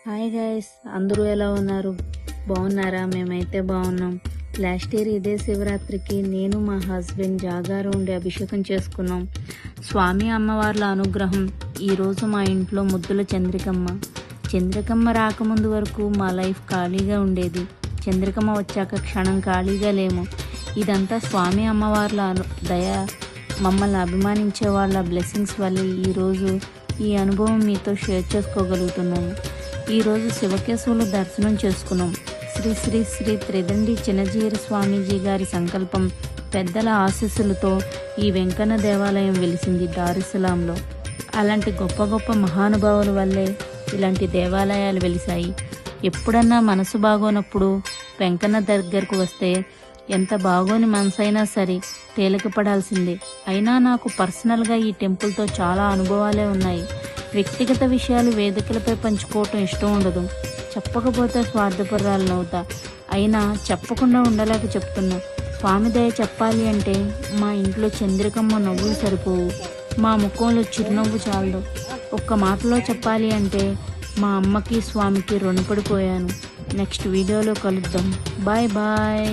Hi guys, అందరూ ఎలా ఉన్నారు? బాగున్నారా? మేమైతే బాగున్నాం. లాస్ట్ ఇయర్ ఇదే శివరాత్రికి నేను మా హస్బెండ్ జాగారం ఉండి అభిషేకం చేసుకున్నాం. స్వామి అమ్మవార్ల అనుగ్రహం. ఈరోజు మా ఇంట్లో ముద్దుల చంద్రికమ్మ రాకముందు వరకు మా లైఫ్ ఖాళీగా ఉండేది. చంద్రికమ్మ వచ్చాక క్షణం ఖాళీగా లేము. ఇదంతా స్వామి అమ్మవార్ల దయ, మమ్మల్ని అభిమానించే వాళ్ళ బ్లెస్సింగ్స్ వల్ల ఈరోజు ఈ అనుభవం మీతో షేర్ చేసుకోగలుగుతున్నాము. ఈరోజు శివకేశవులు దర్శనం చేసుకున్నాం. శ్రీ శ్రీ శ్రీ త్రిదండి చిన్నజీర స్వామీజీ గారి సంకల్పం, పెద్దల ఆశీస్సులతో ఈ వెంకన్న దేవాలయం వెలిసింది దారుసలాంలో. అలాంటి గొప్ప గొప్ప మహానుభావుల వల్లే ఇలాంటి దేవాలయాలు వెలిసాయి. ఎప్పుడన్నా మనసు బాగోనప్పుడు వెంకన్న దగ్గరకు వస్తే ఎంత బాగోని మనసైనా సరే తేలికపడాల్సిందే. అయినా నాకు పర్సనల్గా ఈ టెంపుల్తో చాలా అనుభవాలే ఉన్నాయి. వ్యక్తిగత విషయాలు వేదికలపై పంచుకోవటం ఇష్టం ఉండదు. చెప్పకపోతే స్వార్థపరాలనవుతా. అయినా చెప్పకుండా ఉండలేక చెప్తున్నా. స్వామి దయ చెప్పాలి అంటే మా ఇంట్లో చంద్రికమ్మ నవ్వులు సరిపోవు, మా ముఖంలో చిరునవ్వు చాలదు. ఒక్క మాటలో చెప్పాలి అంటే మా అమ్మకి స్వామికి రుణపడిపోయాను. నెక్స్ట్ వీడియోలో కలుద్దాం. Bye bye.